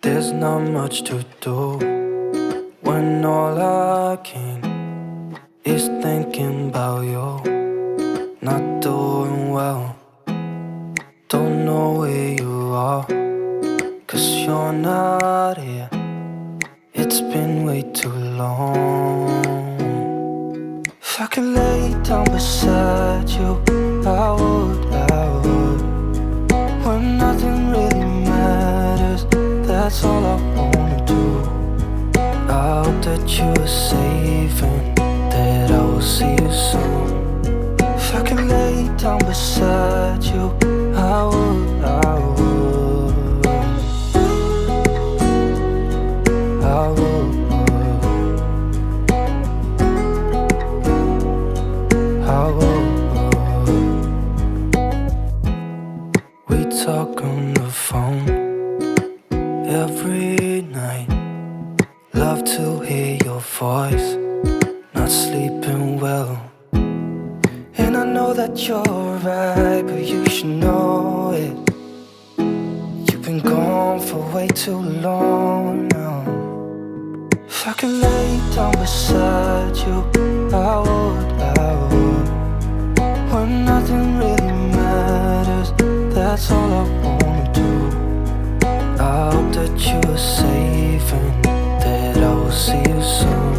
There's not much to do when all I can is thinking about you. Not doing well, don't know where you are, 'cause you're not here. It's been way too long. If I could lay down beside you, I would. When nothing really matters, that's all I wanna do. I hope that you are safe and that I will see you soon. If I could lay down beside you, I would. I would. We talk on the phone every night. Love to hear your voice. Not sleeping well, and I know that you're right, but you should know it. You've been gone for way too long now. If I could lay down beside you, I would. When nothing really matters, that's all I wanna do. I hope that you are safe and that I will see you soon.